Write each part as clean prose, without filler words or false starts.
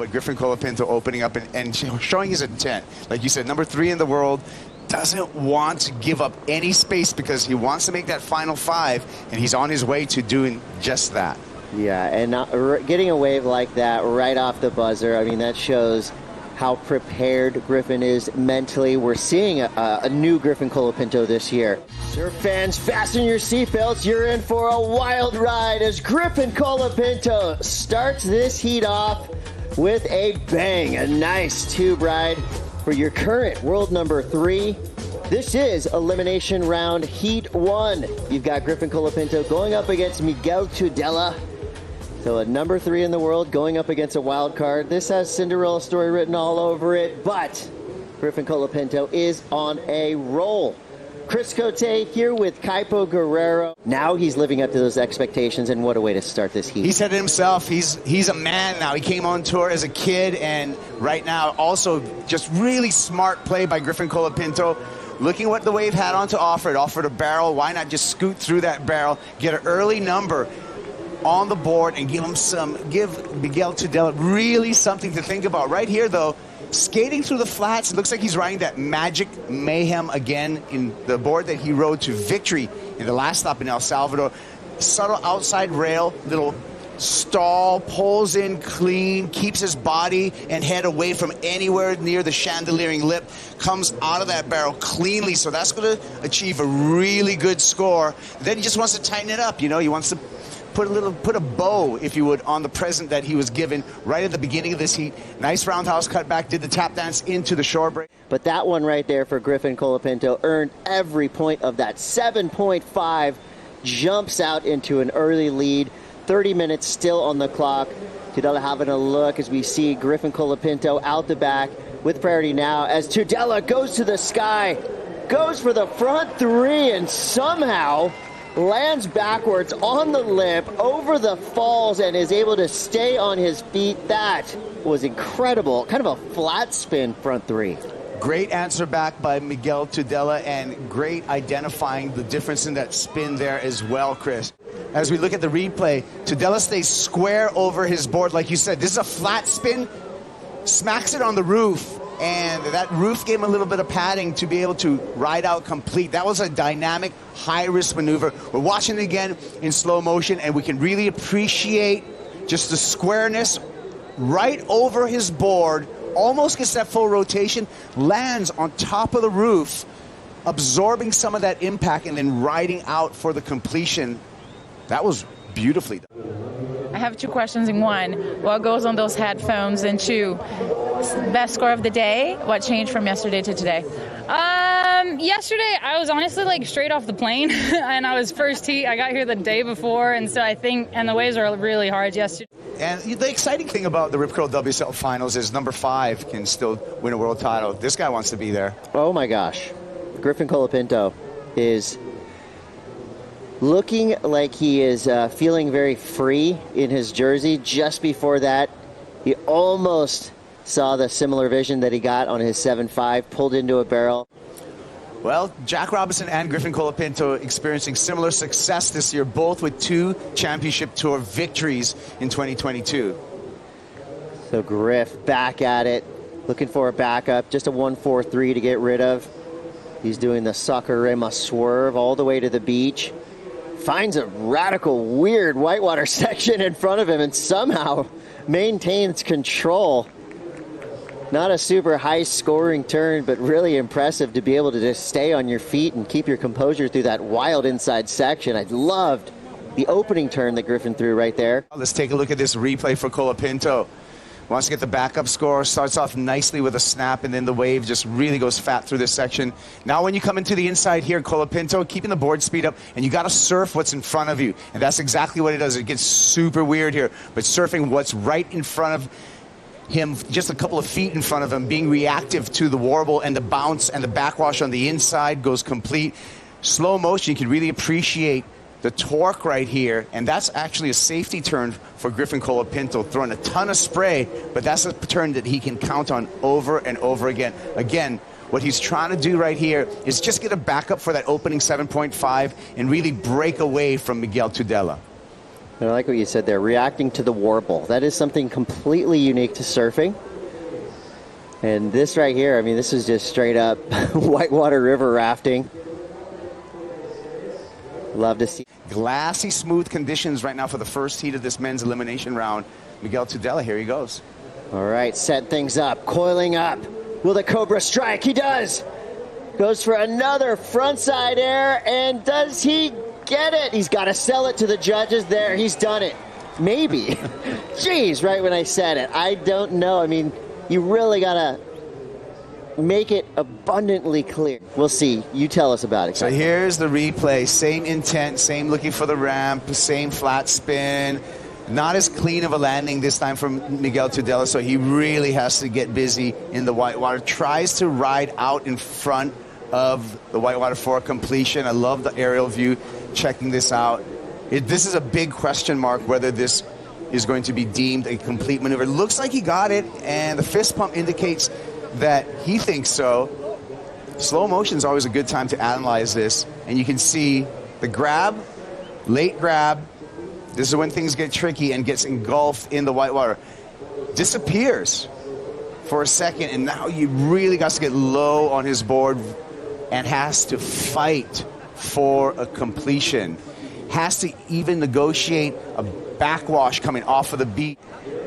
But Griffin Colapinto opening up and showing his intent. Like you said, number 3 in the world, doesn't want to give up any space because he wants to make that final 5, and he's on his way to doing just that. Yeah, and getting a wave like that right off the buzzer, I mean, that shows how prepared Griffin is mentally. We're seeing a new Griffin Colapinto this year. Surf fans, fasten your seatbelts. You're in for a wild ride as Griffin Colapinto starts this heat off with a bang. A nice tube ride for your current world number 3. This is Elimination Round Heat 1. You've got Griffin Colapinto going up against Miguel Tudela. So a number 3 in the world going up against a wild card. This has Cinderella story written all over it, but Griffin Colapinto is on a roll. Chris Cote here with Kaipo Guerrero. Now he's living up to those expectations, and what a way to start this heat. He said it himself, he's a man now. He came on tour as a kid, and right now also just really smart play by Griffin Colapinto. Looking what the wave had on to offer. It offered a barrel. Why not just scoot through that barrel, get an early number on the board, and give Miguel Tudela really something to think about. Right here, though, skating through the flats, it looks like he's riding that magic mayhem again in the board that he rode to victory in the last stop in El Salvador. Subtle outside rail, little stall, pulls in clean, keeps his body and head away from anywhere near the chandeliering lip, comes out of that barrel cleanly, so that's going to achieve a really good score. Then he just wants to tighten it up, you know, he wants to put a bow, if you would, on the present that he was given right at the beginning of this heat. Nice roundhouse cutback, did the tap dance into the shore break. But that one right there for Griffin Colapinto earned every point of that. 7.5 jumps out into an early lead. 30 minutes still on the clock. Tudela having a look as we see Griffin Colapinto out the back with priority now as Tudela goes to the sky, goes for the front 3, and somehow lands backwards on the lip over the falls and is able to stay on his feet. That was incredible. Kind of a flat spin front 3. Great answer back by Miguel Tudela, and great identifying the difference in that spin there as well, Chris. As we look at the replay, Tudela stays square over his board. Like you said, this is a flat spin, smacks it on the roof, and that roof gave him a little bit of padding to be able to ride out complete. That was a dynamic, high-risk maneuver. We're watching it again in slow motion, and we can really appreciate just the squareness right over his board, almost gets that full rotation, lands on top of the roof, absorbing some of that impact, and then riding out for the completion. That was beautifully done. I have 2 questions in one. What goes on those headphones? And 2, best score of the day. What changed from yesterday to today? Yesterday, I was honestly like straight off the plane, and I was first heat. I got here the day before, and so I think, and the waves are really hard yesterday. And the exciting thing about the Rip Curl WSL Finals is number 5 can still win a world title. This guy wants to be there. Oh my gosh. Griffin Colapinto is looking like he is feeling very free in his jersey. Just before that, he almost saw the similar vision that he got on his 7.5, pulled into a barrel. Well, Jack Robinson and Griffin Colapinto experiencing similar success this year, both with 2 championship tour victories in 2022. So Griff back at it, looking for a backup, just a 1-4-3 to get rid of. He's doing the Sakurema swerve all the way to the beach. Finds a radical, weird whitewater section in front of him and somehow maintains control. Not a super high-scoring turn, but really impressive to be able to just stay on your feet and keep your composure through that wild inside section. I loved the opening turn that Griffin threw right there. Let's take a look at this replay for Colapinto. Wants to get the backup score, starts off nicely with a snap, and then the wave just really goes fat through this section. Now when you come into the inside here, Colapinto, keeping the board speed up, and you got to surf what's in front of you. And that's exactly what it does. It gets super weird here, but surfing what's right in front of him, just a couple of feet in front of him, being reactive to the warble and the bounce and the backwash on the inside goes complete. Slow motion, you can really appreciate the torque right here, and that's actually a safety turn for Griffin Colapinto, throwing a ton of spray, but that's a turn that he can count on over and over again. Again, what he's trying to do right here is just get a backup for that opening 7.5 and really break away from Miguel Tudela. And I like what you said there, reacting to the warble. That is something completely unique to surfing. And this right here, I mean, this is just straight up whitewater river rafting. Love to see. Glassy, smooth conditions right now for the first heat of this men's elimination round. Miguel Tudela, here he goes. All right, set things up, coiling up. Will the Cobra strike? He does. Goes for another frontside air, and does he get it? He's got to sell it to the judges there. He's done it. Maybe. Jeez, right when I said it. I don't know. I mean, you really got to make it abundantly clear. We'll see. You tell us about it. So here's the replay. Same intent, same looking for the ramp, same flat spin. Not as clean of a landing this time from Miguel Tudela, so he really has to get busy in the whitewater. Tries to ride out in front of the whitewater for completion. I love the aerial view checking this out. This is a big question mark whether this is going to be deemed a complete maneuver. It looks like he got it, and the fist pump indicates that he thinks so. Slow motion is always a good time to analyze this, and you can see the grab, late grab. This is when things get tricky and gets engulfed in the whitewater. Disappears for a second, and now you really got to get low on his board and has to fight for a completion. Has to even negotiate a backwash coming off of the beat.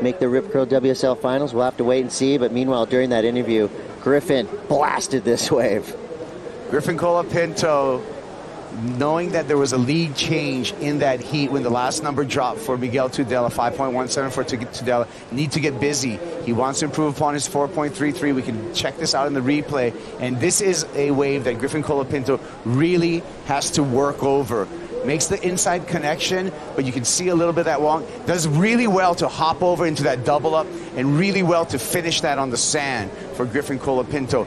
Make the Rip Curl WSL Finals. We'll have to wait and see, but meanwhile, during that interview, Griffin blasted this wave. Griffin Colapinto, knowing that there was a lead change in that heat when the last number dropped for Miguel Tudela, 5.17 for Tudela, need to get busy. He wants to improve upon his 4.33. We can check this out in the replay. And this is a wave that Griffin Colapinto really has to work over. Makes the inside connection, but you can see a little bit of that wonk. Does really well to hop over into that double up and really well to finish that on the sand for Griffin Colapinto.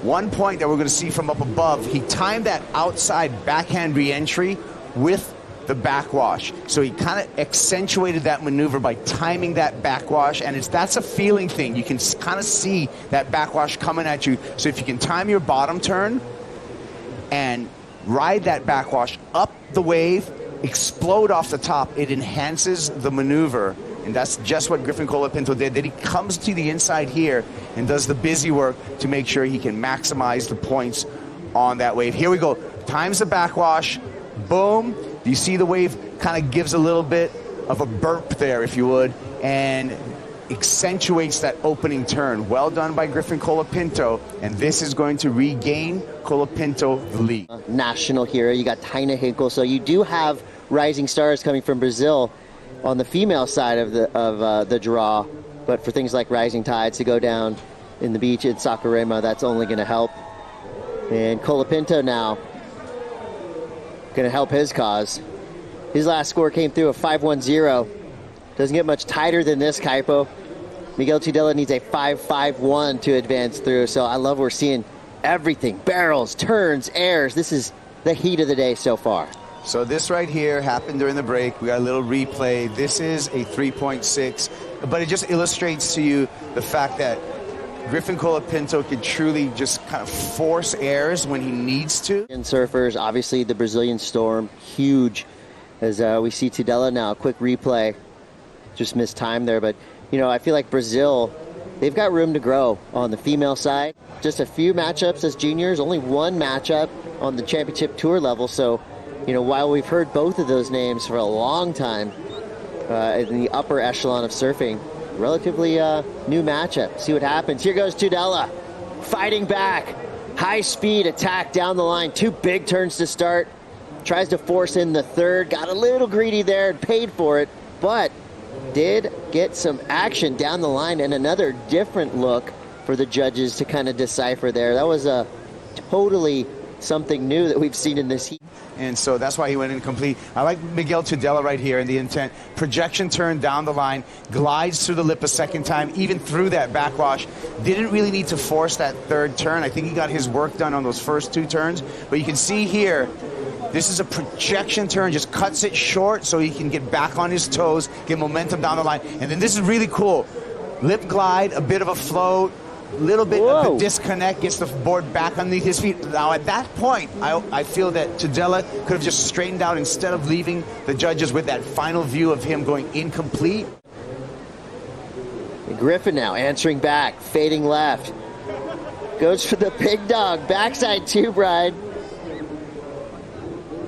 One point that we're going to see from up above, he timed that outside backhand re-entry with the backwash. So he kind of accentuated that maneuver by timing that backwash, and that's a feeling thing. You can kind of see that backwash coming at you. So if you can time your bottom turn and ride that backwash up the wave, explode off the top, it enhances the maneuver. And that's just what Griffin Colapinto did. Then he comes to the inside here and does the busy work to make sure he can maximize the points on that wave. Here we go. Times the backwash. Boom. Do you see the wave kind of gives a little bit of a burp there, if you would, and accentuates that opening turn. Well done by Griffin Colapinto, and this is going to regain Colapinto the lead. National hero. You got Taina Hinkle. So you do have rising stars coming from Brazil on the female side of the draw, but for things like rising tides to go down in the beach in Saquarema, that's only going to help. And Colapinto now going to help his cause. His last score came through a 5-1-0. Doesn't get much tighter than this, Kaipo. Miguel Tudela needs a 5-5-1 to advance through, so I love we're seeing everything. Barrels, turns, airs. This is the heat of the day so far. So this right here happened during the break. We got a little replay. This is a 3.6, but it just illustrates to you the fact that Griffin Colapinto can truly just kind of force airs when he needs to. And surfers, obviously the Brazilian Storm, huge. As we see Tudela now, quick replay. Just missed time there, but you know, I feel like Brazil, they've got room to grow on the female side. Just a few matchups as juniors, only one matchup on the championship tour level. So, you know, while we've heard both of those names for a long time in the upper echelon of surfing, relatively new matchup. See what happens. Here goes Tudela, fighting back. High speed attack down the line. Two big turns to start. Tries to force in the third. Got a little greedy there and paid for it, but did get some action down the line and another different look for the judges to kind of decipher there. That was a totally something new that we've seen in this heat. And so that's why he went incomplete. I like Miguel Tudela right here in the intent. Projection turn down the line, glides through the lip a second time, even through that backwash. Didn't really need to force that third turn. I think he got his work done on those first two turns. But you can see here, this is a projection turn, just cuts it short so he can get back on his toes, get momentum down the line. And then this is really cool. Lip glide, a bit of a float, little bit of Whoa. the disconnect, gets the board back underneath his feet. Now, at that point, I feel that Tudela could have just straightened out instead of leaving the judges with that final view of him going incomplete. Griffin now answering back, fading left. Goes for the big dog, backside two, Brian.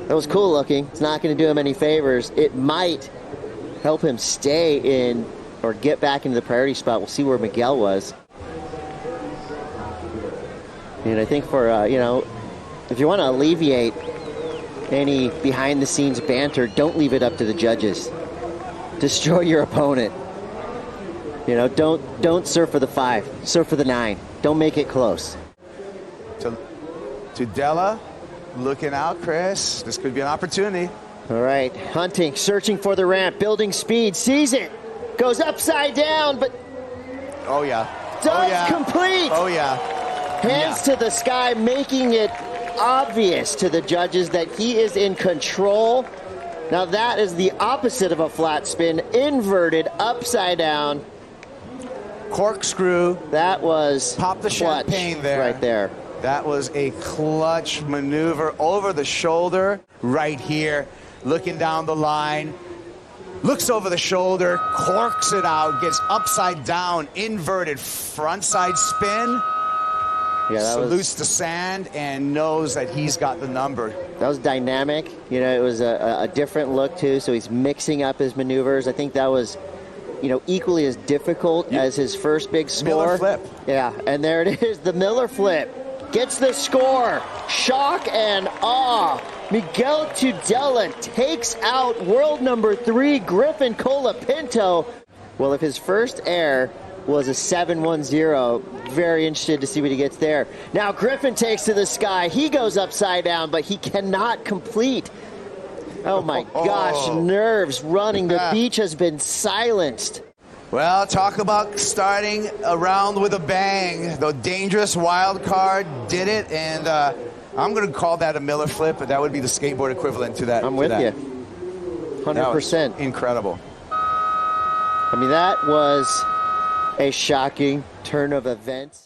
That was cool looking. It's not going to do him any favors. It might help him stay in or get back into the priority spot. We'll see where Miguel was. And I think for, you know, if you want to alleviate any behind-the-scenes banter, don't leave it up to the judges. Destroy your opponent. You know, don't serve for the 5, serve for the 9. Don't make it close. Tudela looking out, Chris. This could be an opportunity. All right, Hunting, searching for the ramp, building speed, sees it, goes upside down, but Oh, yeah. does complete. Oh, yeah. Hands to the sky, making it obvious to the judges that he is in control. Now that is the opposite of a flat spin, inverted, upside down. Corkscrew. That was Pop the clutch champagne there. right there. That was a clutch maneuver over the shoulder right here. Looking down the line. Looks over the shoulder, corks it out, gets upside down, inverted frontside spin. Yeah, that salutes the sand and knows that he's got the number. That was dynamic. You know, it was a different look too, so he's mixing up his maneuvers. I think that was, you know, equally as difficult as his first big score. Miller flip. Yeah, and there it is, the Miller flip. Gets the score. Shock and awe. Miguel Tudela takes out world number 3, Griffin Colapinto. Well, if his first air was a 7-1-0, very interested to see what he gets there. Now Griffin takes to the sky. He goes upside down, but he cannot complete. Oh my gosh, nerves running. The beach has been silenced. Well, talk about starting a round with a bang. The dangerous wild card did it, and I'm going to call that a Miller flip, but that would be the skateboard equivalent to that. I'm with you. 100%. Incredible. I mean, that was a shocking turn of events.